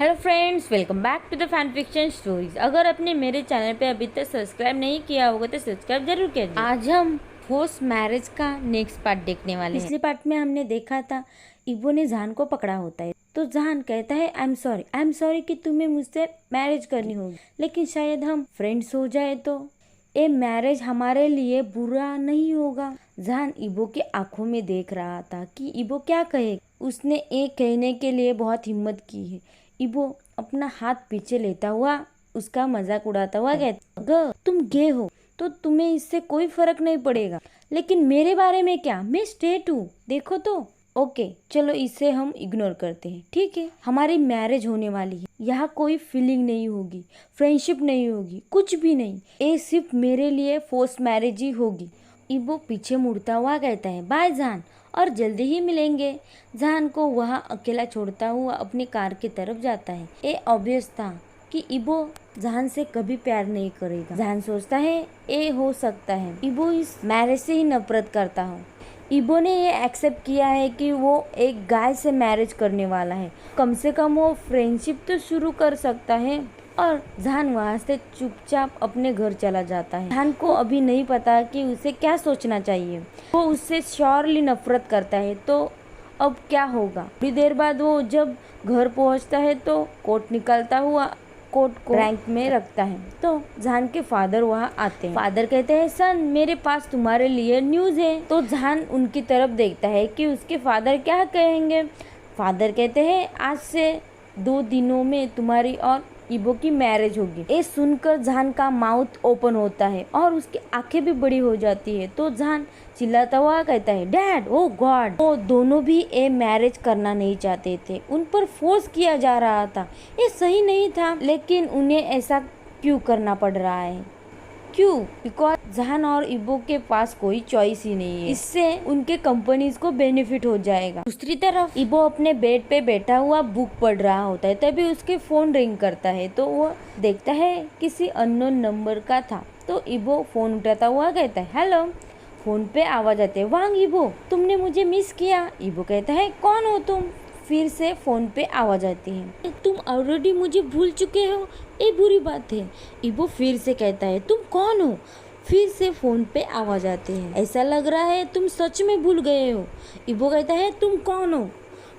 Hello friends, welcome back to the fan fiction stories. अगर आपने मेरे चैनल पे अभी तक सब्सक्राइब नहीं किया होगा तो सब्सक्राइब जरूर कीजिए। आज हम फोर्स मैरिज का नेक्स्ट पार्ट देखने वाले हैं। पिछले पार्ट में हमने देखा था इबो ने जहान को पकड़ा होता है तो जहान कहता है आई एम सॉरी कि तुम्हें मुझसे मैरिज करनी होगी, लेकिन शायद हम फ्रेंड्स हो जाए तो ये मैरिज हमारे लिए बुरा नहीं होगा। जहान इबो की आंखों में देख रहा था कि इबो क्या कहे। उसने एक कहने के लिए बहुत हिम्मत की है। इबो अपना हाथ पीछे लेता हुआ उसका मजाक उड़ाता हुआ कहता, तुम गे हो तो तुम्हें इससे कोई फर्क नहीं पड़ेगा, लेकिन मेरे बारे में क्या, मैं स्ट्रेट हूँ, देखो तो। ओके चलो इसे हम इग्नोर करते हैं, ठीक है। हमारी मैरिज होने वाली है, यहाँ कोई फीलिंग नहीं होगी, फ्रेंडशिप नहीं होगी, कुछ भी नहीं। ये सिर्फ मेरे लिए फोर्स मैरिज ही होगी। इबो पीछे मुड़ता हुआ कहता है बाय जान, और जल्दी ही मिलेंगे। जान को वहाँ अकेला छोड़ता हुआ अपनी कार की तरफ जाता है। ये ऑब्वियस था कि इबो जहान से कभी प्यार नहीं करेगा। जहान सोचता है ये हो सकता है इबो इस मैरिज से ही नफरत करता हो। इबो ने ये एक्सेप्ट किया है कि वो एक गाय से मैरिज करने वाला है, कम से कम वो फ्रेंडशिप तो शुरू कर सकता है। और जहान वहाँ से चुपचाप अपने घर चला जाता है। जहान को अभी नहीं पता कि उसे क्या सोचना चाहिए। वो उससे श्योरली नफरत करता है, तो अब क्या होगा। थोड़ी देर बाद वो जब घर पहुँचता है तो कोट निकालता हुआ कोट को रैंक में रखता है तो जहान के फादर वहाँ आते हैं। फादर कहते हैं सन, मेरे पास तुम्हारे लिए न्यूज है। तो जहान उनकी तरफ देखता है कि उसके फादर क्या कहेंगे। फादर कहते हैं आज से 2 दिनों में तुम्हारी और इबो की मैरिज होगी। ये सुनकर जहान का माउथ ओपन होता है और उसकी आंखें भी बड़ी हो जाती है। तो जहान चिल्लाता हुआ कहता है डैड, ओ गॉड। वो दोनों भी ये मैरिज करना नहीं चाहते थे, उन पर फोर्स किया जा रहा था। ये सही नहीं था, लेकिन उन्हें ऐसा क्यों करना पड़ रहा है, क्यों? बिकॉज जहान और इबो के पास कोई चॉइस ही नहीं है। इससे उनके कंपनीज को बेनिफिट हो जाएगा। दूसरी तरफ इबो अपने बेड पे बैठा हुआ बुक पढ़ रहा होता है, तभी उसके फोन रिंग करता है तो वो देखता है किसी अननोन नंबर का था। तो इबो फोन उठाता हुआ कहता है हेलो। फोन पे आवाज आती है वांग इबो, तुमने मुझे मिस किया। इबो कहता है कौन हो तुम। फिर से फोन पे आवाज आती है तुम ऑलरेडी मुझे भूल चुके हो, ये बुरी बात है। इबो फिर से कहता है तुम कौन हो। फिर से फोन पे आवाज आती है ऐसा लग रहा है तुम सच में भूल गए हो। इबो कहता है तुम कौन हो।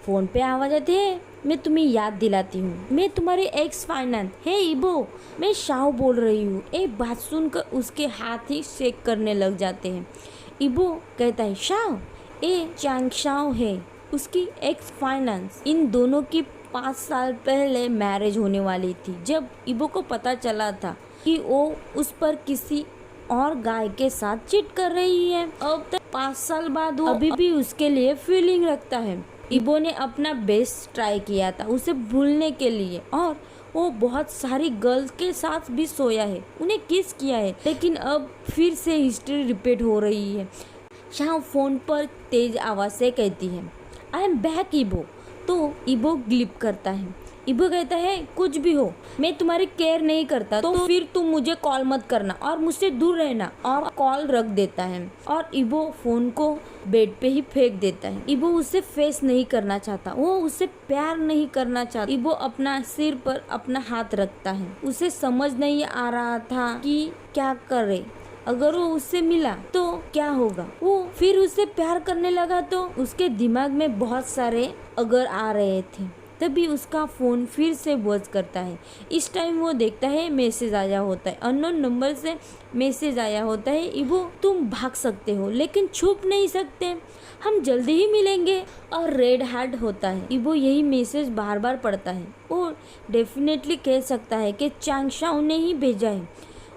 फोन पे आवाज आती है मैं तुम्हें याद दिलाती हूँ, मैं तुम्हारी एक्स फाइनेंस है इबो, मैं शाओ बोल रही हूँ। एक बात सुनकर उसके हाथ ही शेक करने लग जाते हैं। इबो कहता है शाओ, ये चांग शाओ है, उसकी एक्स फाइनेंस। इन दोनों की 5 साल पहले मैरिज होने वाली थी जब इबो को पता चला था कि वो उस पर किसी और गाय के साथ चीट कर रही है। अब तक 5 साल बाद वो अभी भी उसके लिए फीलिंग रखता है। इबो ने अपना बेस्ट ट्राई किया था उसे भूलने के लिए, और वो बहुत सारी गर्ल्स के साथ भी सोया है, उन्हें किस किया है, लेकिन अब फिर से हिस्ट्री रिपीट हो रही है। शाह फोन पर तेज आवाज से कहती है आई एम बैक इबो। तो इबो ग्लिप करता है। इबो कहता है कुछ भी हो, मैं तुम्हारी केयर नहीं करता तो फिर तुम मुझे कॉल मत करना और मुझसे दूर रहना, और कॉल रख देता है। और इबो फोन को बेड पे ही फेंक देता है। इबो उसे फेस नहीं करना चाहता, वो उससे प्यार नहीं करना चाहता। इबो अपना सिर पर अपना हाथ रखता है। उसे समझ नहीं आ रहा था कि क्या करे। अगर वो उससे मिला तो क्या होगा। वो फिर उससे प्यार करने लगा तो उसके दिमाग में बहुत सारे अगर आ रहे थे। तभी उसका फोन फिर से बज करता है। इस टाइम वो देखता है मैसेज आया होता है, अननोन नंबर से मैसेज आया होता है इबो तुम भाग सकते हो लेकिन छुप नहीं सकते, हम जल्दी ही मिलेंगे। और रेड हार्ट होता है। इबो यही मैसेज बार बार पढ़ता है। वो डेफिनेटली कह सकता है कि चांगशाओ ने ही भेजा है,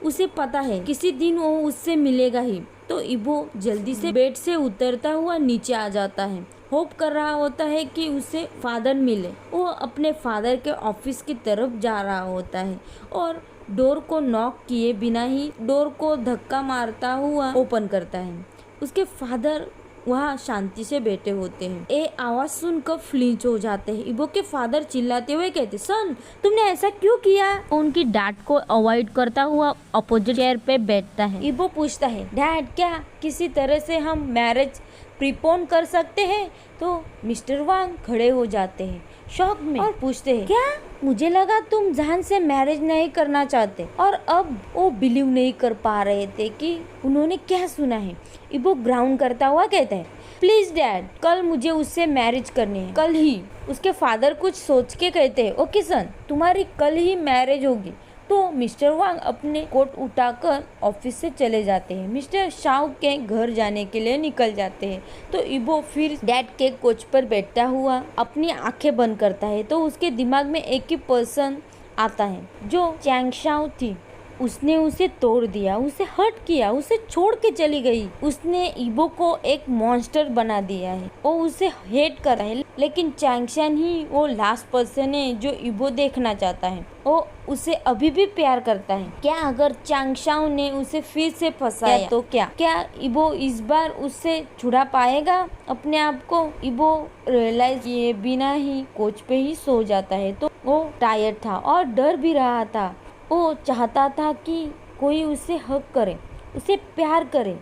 उसे पता है किसी दिन वो उससे मिलेगा ही। तो इबो जल्दी से बेड से उतरता हुआ नीचे आ जाता है। होप कर रहा होता है कि उसे फादर मिले। वो अपने फादर के ऑफिस की तरफ जा रहा होता है और डोर को नॉक किए बिना ही डोर को धक्का मारता हुआ ओपन करता है। उसके फादर वहाँ शांति से बैठे होते हैं। ये आवाज सुनकर फ्लिंच हो जाते हैं। इबो के फादर चिल्लाते हुए कहते सन, तुमने ऐसा क्यों किया। उनकी डांट को अवॉइड करता हुआ अपोजिट चेयर पे बैठता है। इबो पूछता है डैड क्या किसी तरह से हम मैरिज प्रीपोन कर सकते हैं। तो मिस्टर वांग खड़े हो जाते हैं शॉक में और पूछते हैं क्या मुझे लगा तुम जहान से मैरिज नहीं करना चाहते। और अब वो बिलीव नहीं कर पा रहे थे कि उन्होंने क्या सुना है। इबो ग्राउंड करता हुआ कहता है, प्लीज डैड, कल मुझे उससे मैरिज करनी है, कल ही। उसके फादर कुछ सोच के कहते हैं, ओके सन, तुम्हारी कल ही मैरिज होगी। तो मिस्टर वांग अपने कोट उठाकर ऑफिस से चले जाते हैं। मिस्टर शाओ के घर जाने के लिए निकल जाते हैं। तो इबो फिर डैड के कोच पर बैठा हुआ अपनी आंखें बंद करता है। तो उसके दिमाग में एक ही पर्सन आता है जो चैंग शाओ थी। उसने उसे तोड़ दिया, उसे हर्ट किया, उसे छोड़ के चली गई। उसने इबो को एक मॉन्स्टर बना दिया है। वो उसे हेट कर रहा है, लेकिन चैंगशान ही वो लास्ट पर्सन है जो इबो देखना चाहता है। वो उसे अभी भी प्यार करता है। क्या अगर चैंगशाओ ने उसे फिर से फंसाया तो क्या इबो इस बार उससे छुड़ा पाएगा अपने आप को? इबो रियलाइज किए बिना ही कोच पे ही सो जाता है। तो वो टायर्ड था और डर भी रहा था। वो चाहता था कि कोई उसे हक करे, उसे प्यार करे,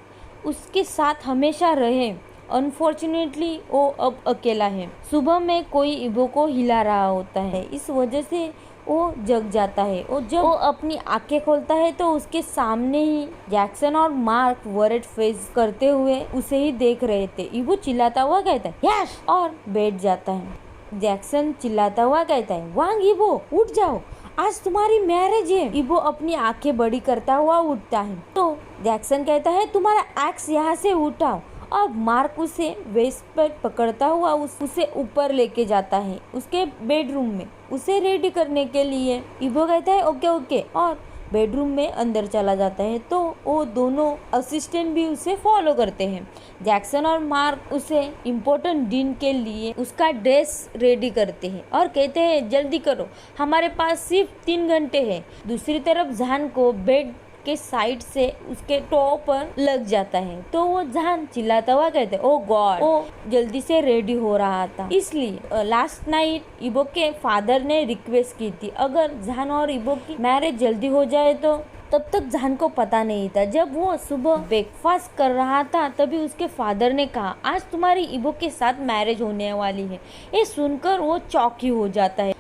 उसके साथ हमेशा रहे। अनफॉर्चुनेटली वो अब अकेला है। सुबह में कोई इबो को हिला रहा होता है, इस वजह से वो जग जाता है। और जब वो अपनी आंखें खोलता है तो उसके सामने ही जैक्सन और मार्क वर्ड फेस करते हुए उसे ही देख रहे थे। इबो चिल्लाता हुआ कहता है, यस, और बैठ जाता है। जैक्सन चिल्लाता हुआ कहता है, वांग इबो, उठ जाओ, आज तुम्हारी मैरिज है। इबो अपनी आंखें बड़ी करता हुआ उठता है। तो जैक्सन कहता है, तुम्हारा एक्स यहाँ से उठाओ। और मार्क उसे वेस्ट पर पकड़ता हुआ उसे ऊपर लेके जाता है उसके बेडरूम में, उसे रेडी करने के लिए। इबो कहता है, ओके ओके, और बेडरूम में अंदर चला जाता है। तो वो दोनों असिस्टेंट भी उसे फॉलो करते हैं। जैक्सन और मार्क उसे इम्पोर्टेंट दिन के लिए उसका ड्रेस रेडी करते हैं और कहते हैं, जल्दी करो, हमारे पास सिर्फ 3 घंटे हैं। दूसरी तरफ जहान को बेड के साइड से उसके टॉ पर लग जाता है। तो वो जहान चिल्लाता हुआ कहते, ओ गॉड, वो जल्दी से रेडी हो रहा था। इसलिए लास्ट नाइट इबो के फादर ने रिक्वेस्ट की थी, अगर जहान और इबो की मैरिज जल्दी हो जाए तो। तब तक जहान को पता नहीं था। जब वो सुबह ब्रेकफास्ट कर रहा था तभी उसके फादर ने कहा, आज तुम्हारी इबो के साथ मैरिज होने वाली है। ये सुनकर वो चौकी हो जाता है।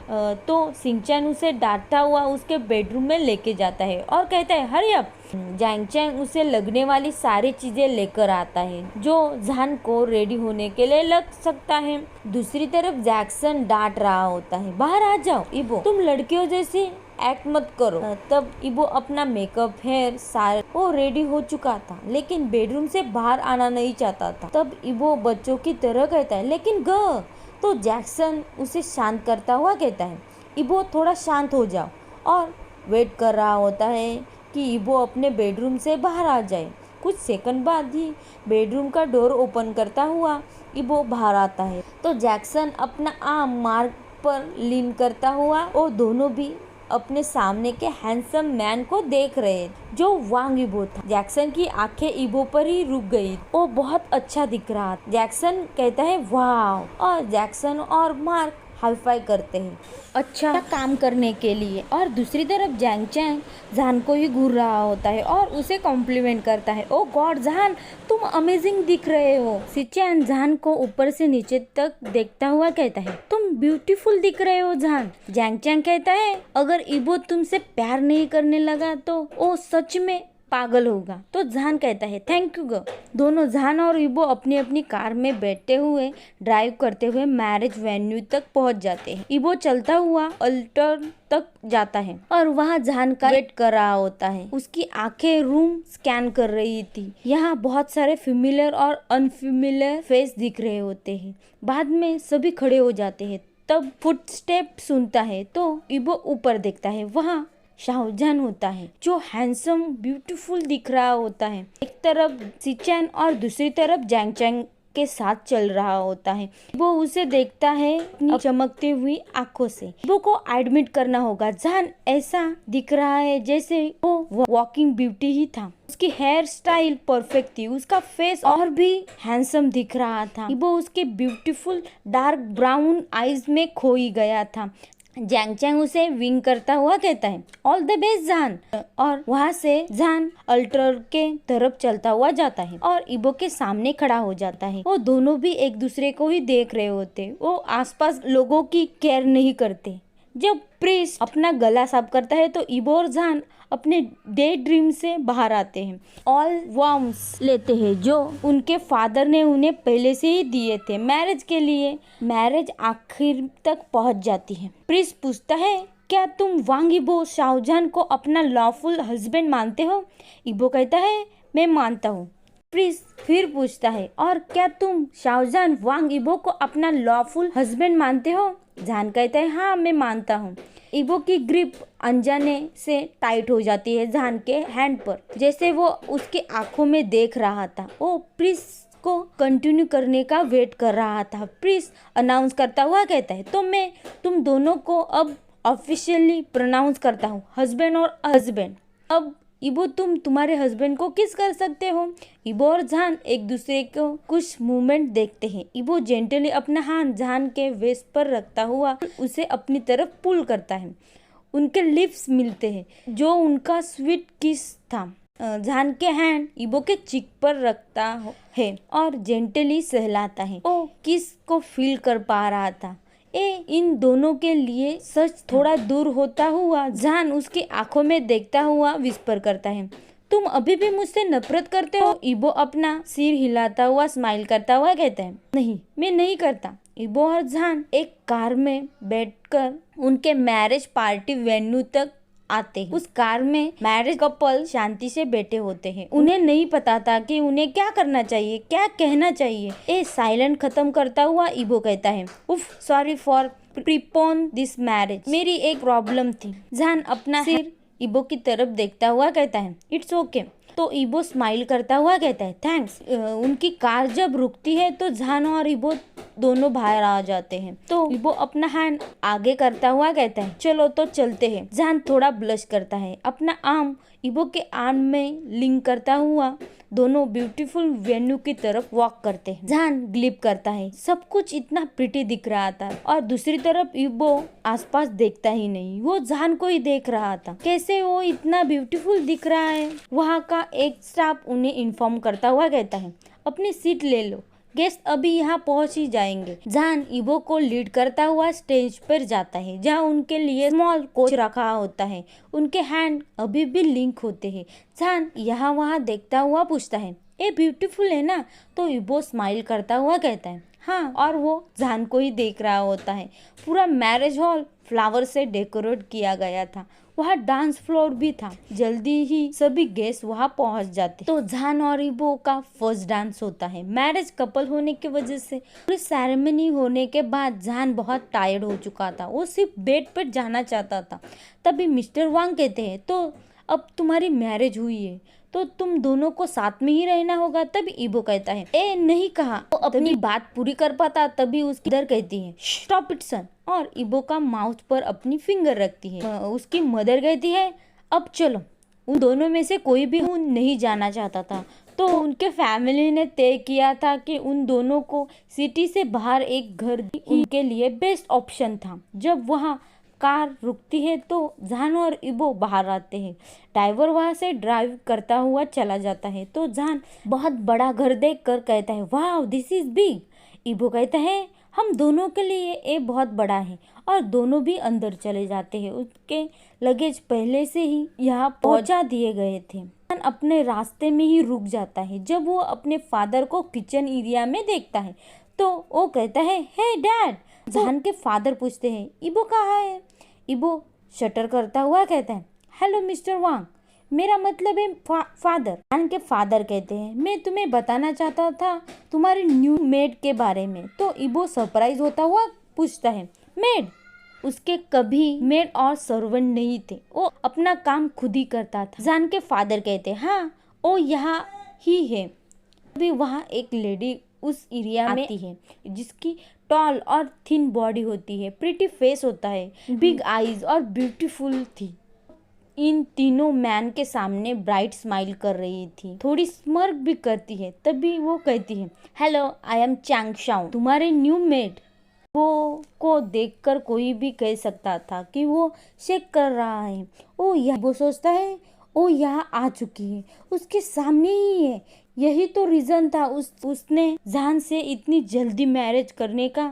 तो सिंचैन उसे डांटता हुआ उसके बेडरूम में लेके जाता है और कहता है, हरी अप। जैंगचैंग उसे लगने वाली सारी चीजें लेकर आता है जो जहान को रेडी होने के लिए लग सकता है। दूसरी तरफ जैक्सन डांट रहा होता है, बाहर आ जाओ इबो, तुम लड़कियों जैसी एक्ट मत करो। तब इबो अपना मेकअप, हेयर सारा वो रेडी हो चुका था, लेकिन बेडरूम से बाहर आना नहीं चाहता था। तब इबो बच्चों की तरह कहता है, लेकिन ग। तो जैक्सन उसे शांत करता हुआ कहता है, इबो थोड़ा शांत हो जाओ, और वेट कर रहा होता है कि इबो अपने बेडरूम से बाहर आ जाए। कुछ सेकंड बाद ही बेडरूम का डोर ओपन करता हुआ इबो बाहर आता है। तो जैक्सन अपना आर्म मार्क पर लीन करता हुआ वो दोनों भी अपने सामने के हैंडसम मैन को देख रहे जो वांग इबो था। जैक्सन की आंखें इबो पर ही रुक गई। वो बहुत अच्छा दिख रहा। जैक्सन कहता है, वाह, और जैक्सन और मार्क हाई फाई करते हैं अच्छा काम करने के लिए। और दूसरी तरफ जैंगचैंग जहान को ही घूर रहा होता है और उसे कॉम्प्लीमेंट करता है, ओ गॉड जहान, तुम अमेजिंग दिख रहे हो। सिचैन जहान को ऊपर से नीचे तक देखता हुआ कहता है, तुम ब्यूटीफुल दिख रहे हो जहान। जैंगचैंग कहता है, अगर इबो तुमसे प्यार नहीं करने लगा तो वो सच में पागल होगा। तो जहान कहता है, थैंक यू ग। दोनों जहान और इबो अपनी अपनी कार में बैठते हुए ड्राइव करते हुए मैरिज वेन्यू तक पहुंच जाते हैं। इबो चलता हुआ अल्टर तक जाता है और वहाँ जहान का वेट कर रहा होता है। उसकी आंखें रूम स्कैन कर रही थी। यहाँ बहुत सारे फेमिलियर और अनफेमिलियर फेस दिख रहे होते हैं। बाद में सभी खड़े हो जाते हैं। तब फुटस्टेप सुनता है तो इबो ऊपर देखता है। वहाँ शाहजहान होता है जो हैंडसम ब्यूटीफुल दिख रहा होता है। एक तरफ सिचैन और दूसरी तरफ जैंगचैंग के साथ चल रहा होता है। वो उसे देखता है अपनी चमकती हुई आंखों से। वो को एडमिट करना होगा, जहान ऐसा दिख रहा है जैसे वो वॉकिंग ब्यूटी ही था। उसकी हेयर स्टाइल परफेक्ट थी, उसका फेस और भी हैंडसम दिख रहा था। वो उसके ब्यूटीफुल डार्क ब्राउन आईज में खोई गया था। जैंगचैंग उसे विंग करता हुआ कहता है, ऑल द बेस्ट जहान। और वहाँ से जहान अल्टर के तरफ चलता हुआ जाता है और इबो के सामने खड़ा हो जाता है। वो दोनों भी एक दूसरे को ही देख रहे होते। वो आसपास लोगों की केयर नहीं करते। जब प्रिस अपना गला साफ करता है तो इबो और जान अपने डे ड्रीम से बाहर आते हैं। ऑल वार्म्स लेते हैं जो उनके फादर ने उन्हें पहले से ही दिए थे मैरिज के लिए। मैरिज आखिर तक पहुंच जाती है। प्रिस पूछता है, क्या तुम वांग इबो शाहजहां को अपना लॉफुल हस्बैंड मानते हो? इबो कहता है, मैं मानता हूँ। प्रिस फिर पूछता है, और क्या तुम शाहजहां वांग इबो को अपना लॉफुल हस्बैंड मानते हो? जान कहता है, हाँ मैं मानता हूँ। इबो की ग्रिप अनजाने से टाइट हो जाती है जान के हैंड पर, जैसे वो उसके आंखों में देख रहा था। वो प्रिस को कंटिन्यू करने का वेट कर रहा था। प्रिस अनाउंस करता हुआ कहता है, तो मैं तुम दोनों को अब ऑफिशियली प्रोनाउंस करता हूँ, हस्बैंड और हस्बैंड। अब इबो तुम तुम्हारे हस्बैंड को किस कर सकते हो। इबो और जान एक दूसरे को कुछ मूवमेंट देखते हैं। इबो जेंटली अपना हाथ जान के वेस्ट पर रखता हुआ उसे अपनी तरफ पुल करता है। उनके लिप्स मिलते हैं जो उनका स्वीट किस था। जान के हैंड इबो के चिक पर रखता है और जेंटली सहलाता है। वो किस को फील कर पा रहा था। इन दोनों के लिए सच थोड़ा दूर होता हुआ जान उसकी आंखों में देखता हुआ विस्पर करता है, तुम अभी भी मुझसे नफरत करते हो? इबो अपना सिर हिलाता हुआ स्माइल करता हुआ कहता है, नहीं मैं नहीं करता। इबो और जान एक कार में बैठकर उनके मैरिज पार्टी वेन्यू तक आते हैं। उस कार में मैरिज कपल शांति से बैठे होते हैं। उन्हें नहीं पता था कि उन्हें क्या करना चाहिए, क्या कहना चाहिए। साइलेंट खत्म करता हुआ इबो कहता है, उफ sorry for prepone this marriage, मेरी एक प्रॉब्लम थी। जान अपना सिर इबो की तरफ देखता हुआ कहता है, इट्स ओके। तो इबो स्माइल करता हुआ कहता है, थैंक्स। उनकी कार जब रुकती है तो जान और इबो दोनों बाहर आ जाते हैं। तो इबो अपना हैंड आगे करता हुआ कहता है, चलो तो चलते हैं। जान थोड़ा ब्लश करता है, अपना आर्म इबो के आर्म में लिंक करता हुआ दोनों ब्यूटीफुल वेन्यू की तरफ वॉक करते हैं। जान ग्लिप करता है, सब कुछ इतना प्रिटी दिख रहा था और दूसरी तरफ इबो आसपास देखता ही नहीं, वो जान को ही देख रहा था। कैसे वो इतना ब्यूटीफुल दिख रहा है। वहाँ का एक स्टाफ उन्हें इन्फॉर्म करता हुआ कहता है, अपनी सीट ले लो, गेस्ट अभी यहाँ पहुंच ही जाएंगे। जान इबो को लीड करता हुआ स्टेज पर जाता है जहाँ उनके लिए स्मॉल कोच रखा होता है। उनके हैंड अभी भी लिंक होते हैं। जान यहाँ वहाँ देखता हुआ पूछता है, ये ब्यूटीफुल है ना? तो इबो स्माइल करता हुआ कहता है, हाँ। और वो जान को ही देख रहा होता है। पूरा मैरिज हॉल फ्लावर से डेकोरेट किया गया था। वहाँ डांस फ्लोर भी था। जल्दी ही सभी गेस्ट वहाँ पहुँच जाते। तो जान और इबो का फर्स्ट डांस होता है। मैरिज कपल होने की वजह से पूरी सेरेमनी होने के बाद जान बहुत टायर्ड हो चुका था। वो सिर्फ बेड पर जाना चाहता था। तभी मिस्टर वांग कहते हैं, तो अब तुम्हारी मैरिज हुई है तो तुम दोनों को साथ में ही रहना होगा। तभी इबो कहता है, ए नहीं कहा। वो अपनी बात पूरी कर पाता तभी उसकी मदर कहती है, स्टॉप इट सन। और इबो का माउथ पर अपनी फिंगर रखती है। उसकी मदर कहती है, अब चलो। उन दोनों में से कोई भी नहीं जाना चाहता था। तो उनके फैमिली ने तय किया था कि उन दोनों को सिटी से बाहर एक घर उनके लिए बेस्ट ऑप्शन था। जब वहाँ कार रुकती है तो जान और इबो बाहर आते हैं। ड्राइवर वहाँ से ड्राइव करता हुआ चला जाता है। तो जान बहुत बड़ा घर देखकर कहता है, वाह दिस इज बिग। इबो कहता है, हम दोनों के लिए ये बहुत बड़ा है। और दोनों भी अंदर चले जाते हैं। उसके लगेज पहले से ही यहाँ पहुँचा दिए गए थे। जान अपने रास्ते में ही रुक जाता है। जब वो अपने फादर को किचन एरिया में देखता है तो वो कहता है, हे डैड। जान के फादर पूछते हैं, इबो कहाँ है? इबो शटर करता हुआ कहता है, हेलो मिस्टर वांग, मेरा मतलब है फादर। जान के फादर कहते हैं, मैं तुम्हें बताना चाहता था तुम्हारी न्यू मेड के बारे में। तो इबो सरप्राइज होता हुआ पूछता है, मेड? उसके कभी मेड और सर्वेंट नहीं थे, वो अपना काम खुद ही करता था। जान के फादर कहते हैं, हाँ वो यहाँ ही है। अभी वहाँ एक लेडी उस एरिया में आती है जिसकी टॉल और थिन बॉडी होती है, प्रिटी फेस होता है, बिग आईज और ब्यूटीफुल थी। इन तीनों मैन के सामने ब्राइट स्माइल कर रही थी, थोड़ी स्मर्क भी करती है। तभी वो कहती है, hello I am Chang Shao, तुम्हारे न्यू मेड। वो को देखकर कोई भी कह सकता था कि वो शेक कर रहा है। वो सोचता है वो यहाँ आ चुकी है, उसके सामने ही है। यही तो रीजन था उसने जान से इतनी जल्दी मैरिज करने का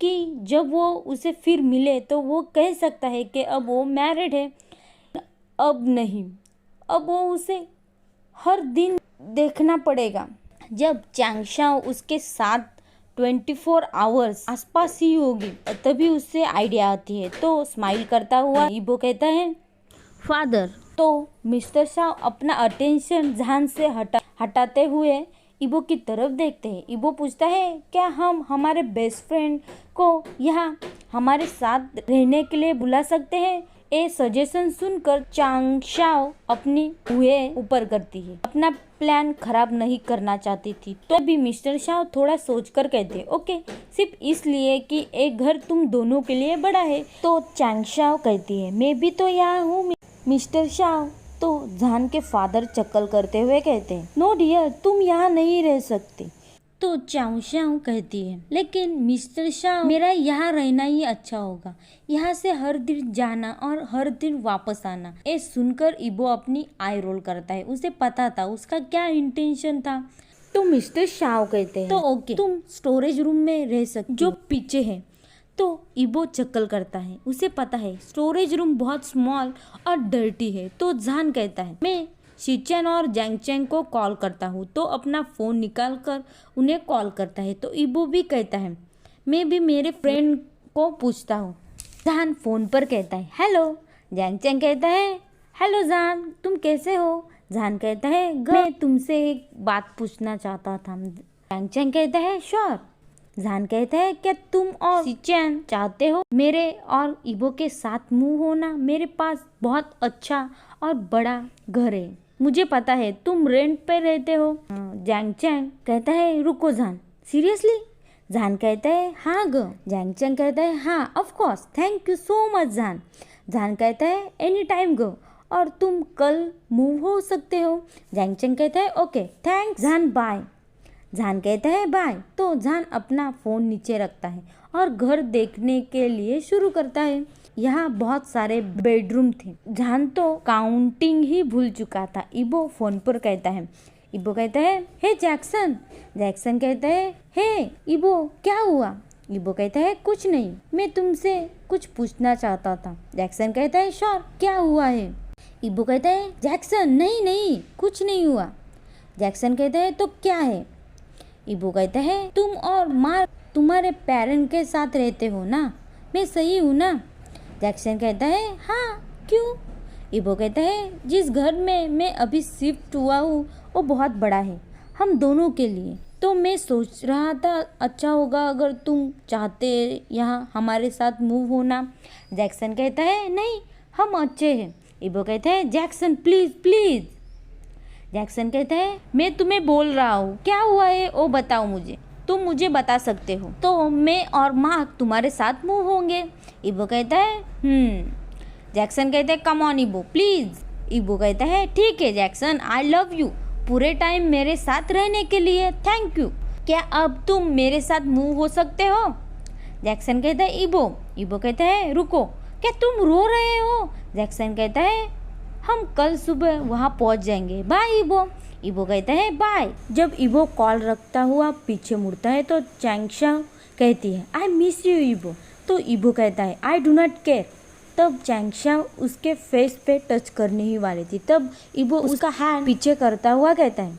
कि जब वो उसे फिर मिले तो वो कह सकता है कि अब वो मैरिड है। अब नहीं, अब वो उसे हर दिन देखना पड़ेगा। जब चैंगशाओ उसके साथ 24 आवर्स आसपास ही होगी तभी उससे आइडिया आती है। तो स्माइल करता हुआ इबो कहता है फादर। तो मिस्टर शाओ अपना अटेंशन ध्यान से हटाते हुए इबो की तरफ देखते हैं। इबो पूछता है क्या हम हमारे बेस्ट फ्रेंड को यहाँ हमारे साथ रहने के लिए बुला सकते हैं। ये सजेशन सुनकर चांगशाओ अपनी हुए ऊपर करती है। अपना प्लान खराब नहीं करना चाहती थी। तो भी मिस्टर शाओ थोड़ा सोचकर कहते ओके, सिर्फ इसलिए कि एक घर तुम दोनों के लिए बड़ा है। तो चांगशाओ कहती है मैं भी तो यहाँ हूँ मिस्टर शाओ। तो जान के फादर चक्कर करते हुए कहते हैं नो डियर, तुम यहाँ नहीं रह सकते। तो चांगशाओ कहती है लेकिन मिस्टर शाओ, मेरा यहाँ रहना ही अच्छा होगा। यहाँ से हर दिन जाना और हर दिन वापस आना। ये सुनकर इबो अपनी आई रोल करता है। उसे पता था उसका क्या इंटेंशन था। तो मिस्टर शाओ कहते हैं तो ओके, तुम स्टोरेज रूम में रह सकते जो पीछे है। तो इबो चक्कर करता है। उसे पता है स्टोरेज रूम बहुत स्मॉल और डर्टी है। तो जान कहता है मैं शिचेन और जैंगचेंग को कॉल करता हूँ। तो अपना फ़ोन निकाल कर उन्हें कॉल करता है। तो इबो भी कहता है मैं भी मेरे फ्रेंड को पूछता हूँ। जान फ़ोन पर कहता है हेलो। जैंगचेंग कहता है हेलो जान, तुम कैसे हो। जान कहता है मैं तुमसे एक बात पूछना चाहता था। जैंगचेंग कहता है श्योर। जान कहता है क्या तुम और शिचेन चाहते हो मेरे और इबो के साथ मूव होना। मेरे पास बहुत अच्छा और बड़ा घर है। मुझे पता है तुम रेंट पे रहते हो। जैंगचेंग कहता है रुको जान, सीरियसली। जान कहता है हाँ ग। जैंगचेंग कहता है हाँ of course, thank you so much जान। जान कहता है एनी टाइम गो, और तुम कल मूव हो सकते हो। जैंगचेंग कहता है ओके थैंक्स जान, बाय। जान कहता है बाय। तो जान अपना फ़ोन नीचे रखता है और घर देखने के लिए शुरू करता है। यहाँ बहुत सारे बेडरूम थे। जान तो काउंटिंग ही भूल चुका था। इबो फ़ोन पर कहता है। इबो कहता है हे जैक्सन। जैक्सन कहता है हे इबो क्या हुआ। इबो कहता है कुछ नहीं, मैं तुमसे कुछ पूछना चाहता था। जैक्सन कहता है श्योर, क्या हुआ है। इबो कहता है जैक्सन नहीं नहीं कुछ नहीं हुआ। जैक्सन कहता है तो क्या है। इबो कहता है तुम और माँ तुम्हारे पेरेंट के साथ रहते हो ना, मैं सही हूँ ना। जैक्सन कहता है हाँ क्यों। इबो कहता है जिस घर में मैं अभी शिफ्ट हुआ हूँ वो बहुत बड़ा है हम दोनों के लिए। तो मैं सोच रहा था अच्छा होगा अगर तुम चाहते यहाँ हमारे साथ मूव होना। जैक्सन कहता है नहीं हम अच्छे हैं। इबो कहता है जैक्सन प्लीज़ प्लीज़। जैक्सन कहता है मैं तुम्हें बोल रहा हूँ क्या हुआ है वो बताओ मुझे, तुम मुझे बता सकते हो तो मैं और माँ तुम्हारे साथ मूव होंगे। इबो कहता है जैक्सन कहता है कम ऑन इबो प्लीज़। इबो कहता है ठीक है जैक्सन, आई लव यू, पूरे टाइम मेरे साथ रहने के लिए थैंक यू। क्या अब तुम मेरे साथ मूव हो सकते हो। जैक्सन कहता है इबो कहता है रुको, क्या तुम रो रहे हो। जैक्सन कहता है हम कल सुबह वहाँ पहुँच जाएंगे, बाय इबो। इबो कहता है बाय। जब इबो कॉल रखता हुआ पीछे मुड़ता है तो चैंगशाओ कहती है आई मिस यू इबो। तो इबो कहता है आई डू नॉट केयर। तब चैंगशाओ उसके फेस पे टच करने ही वाली थी। तब इबो उसका हैंड पीछे करता हुआ कहता है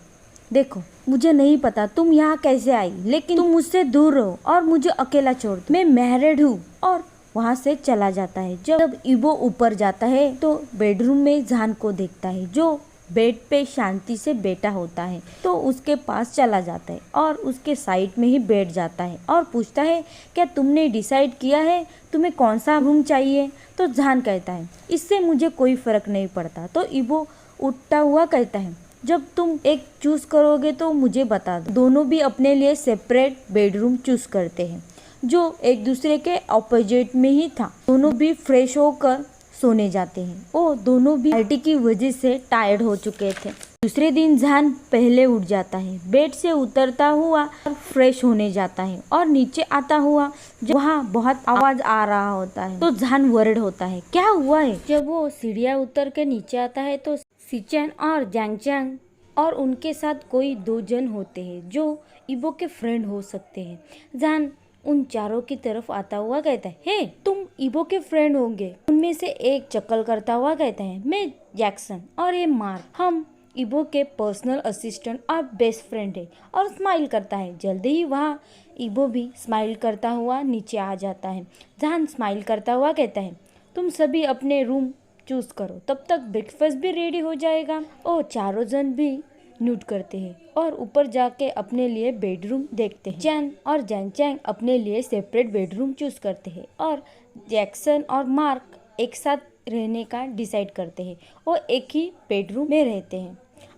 देखो मुझे नहीं पता तुम यहाँ कैसे आई, लेकिन तुम मुझसे दूर रहो और मुझे अकेला छोड़ दो, मैं मैरिड हूँ। और वहाँ से चला जाता है। जब इबो ऊपर जाता है तो बेडरूम में जान को देखता है जो बेड पे शांति से बैठा होता है। तो उसके पास चला जाता है और उसके साइड में ही बैठ जाता है और पूछता है क्या तुमने डिसाइड किया है तुम्हें कौन सा रूम चाहिए। तो जान कहता है इससे मुझे कोई फ़र्क नहीं पड़ता। तो इबो उठता हुआ कहता है जब तुम एक चूज़ करोगे तो मुझे बता दो। दोनों भी अपने लिए सेपरेट बेडरूम चूज़ करते हैं जो एक दूसरे के ऑपोजिट में ही था। दोनों भी फ्रेश होकर सोने जाते हैं। वो दोनों भी पार्टी की वजह से टायर्ड हो चुके थे। दूसरे दिन जान पहले उठ जाता है, बेड से उतरता हुआ और फ्रेश होने जाता है और नीचे आता हुआ वहाँ बहुत आवाज आ रहा होता है। तो जान वर्ड होता है क्या हुआ है। जब वो सीढ़ियाँ उतर के नीचे आता है तो शिचेन और जैंगचेंग और उनके साथ कोई 2 जन होते हैं जो इबो के फ्रेंड हो सकते हैं। जान उन चारों की तरफ आता हुआ कहता है, हे तुम ईबो के फ्रेंड होंगे। उनमें से एक चक्कर करता हुआ कहता है, मैं जैक्सन और ये मार्क, हम ईबो के पर्सनल असिस्टेंट और बेस्ट फ्रेंड है, और स्माइल करता है। जल्दी ही वहाँ ईबो भी स्माइल करता हुआ नीचे आ जाता है। जहान स्माइल करता हुआ कहता है, तुम सभी अपने रूम चूज करो, तब तक ब्रेकफास्ट भी रेडी हो जाएगा। और चारों जन भी नोट करते हैं और ऊपर जाके अपने लिए बेडरूम देखते हैं। चैन और जैन चैंग अपने लिए सेपरेट बेडरूम चूज करते हैं और जैक्सन और मार्क एक साथ रहने का डिसाइड करते हैं और एक ही बेडरूम में रहते हैं।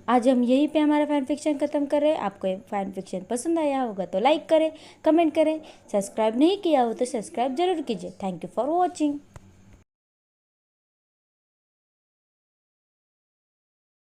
आज हम यहीं पे हमारा फैन फिक्शन खत्म कर रहे हैं। आपको ये फैन फिक्शन पसंद आया होगा तो लाइक करें, कमेंट करें, सब्सक्राइब नहीं किया हो तो सब्सक्राइब जरूर कीजिए। Thank you for watching.